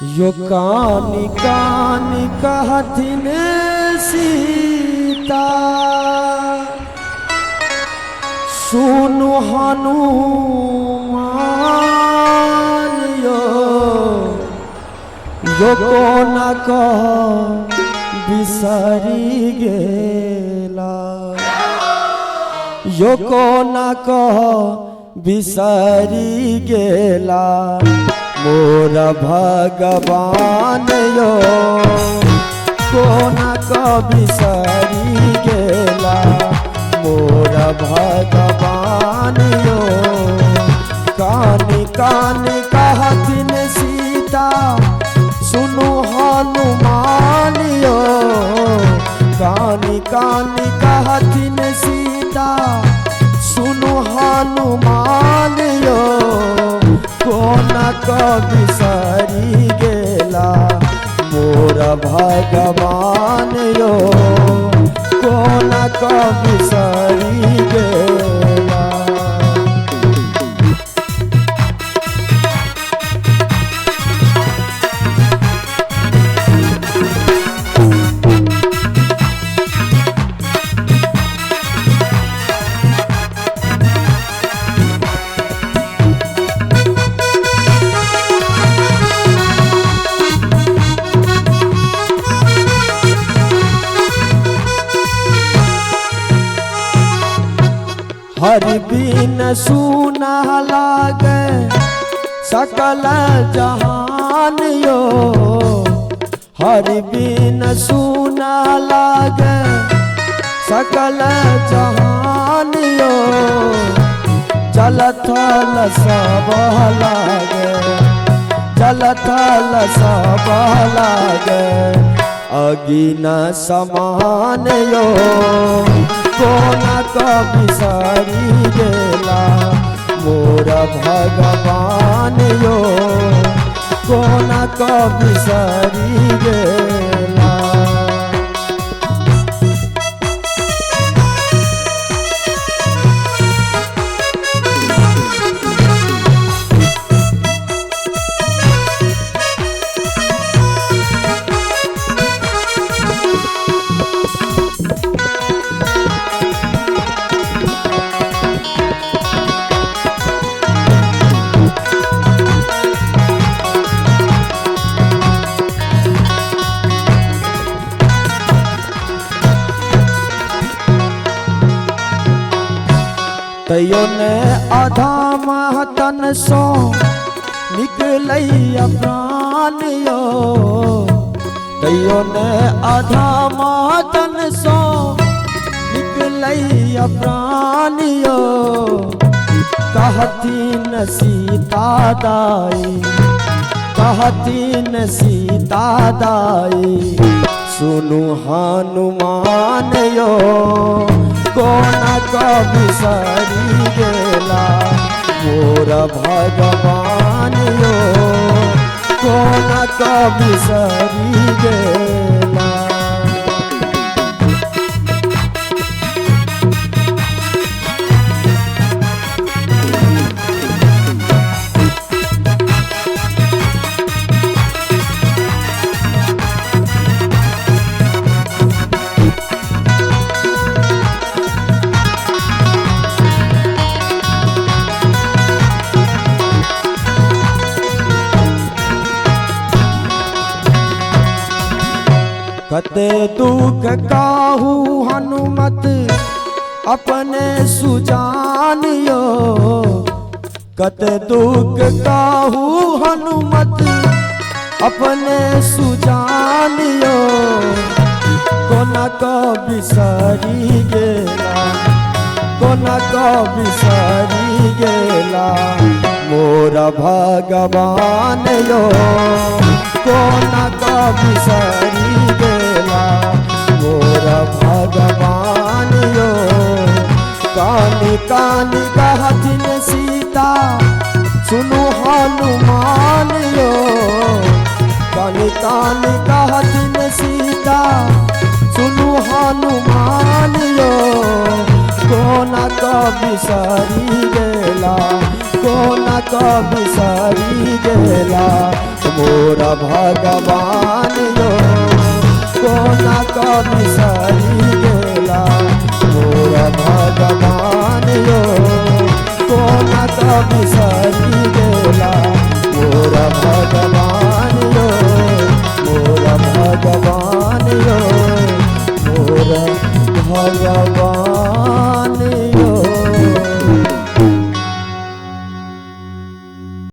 यो कानी कानी कहथिन सीता सुनु हनुमान यो कोन बिसरी गेला यो कोन बिसरी गेला मोर भगवान यो कोन बिसरी गेला मोर भगवान यो कानी कानी कहथिन सीता सुनु हनुमान यो कानी कानी कहथिन सीता सुनु हनुमान यो कोन बिसरी गेला मोर भगवान यो कोन बिसरी गेला। हरि बिन सुना लागे सकल जहान यो हरि बिन सुना लागे सकल जहान यो जल थल सब लागे जल थल सब लागे अगिन समान यो कोन बिसरी गेला मोर भगवान यो कोन बिसरी गेला। तैयो ने अधम तन सो निकलैया प्राण यो तैयो ने अधम तन सो निकलैया प्राण यो कहतीन सीता दाई कहतीन सीता दाई सुनु हनुमान यो कोन बिसरी गेला मोर भगवान यो कोन बिसरी गेला। कते दुख काहू हनुमत अपने सुजान यो कते दुख काहू हनुमत अपने सुजान यो कोन बिसरी गेला कोन बिसरी गेला मोर भगवान यो कोन बिसरी गेला मोर भगवान यो कानी कानी कहथिन सीता सुनु हनुमान यो कानी कानी कहथिन सीता सुनु हनुमान यो कोन बिसरी गेला कोन बिसरी गेला मोर भगवान यो कोना का बिसरी गेला मोर भगवान यो कोना का बिसरी गेला मोर भगवान यो मोर भगवान यो मोर भगवान।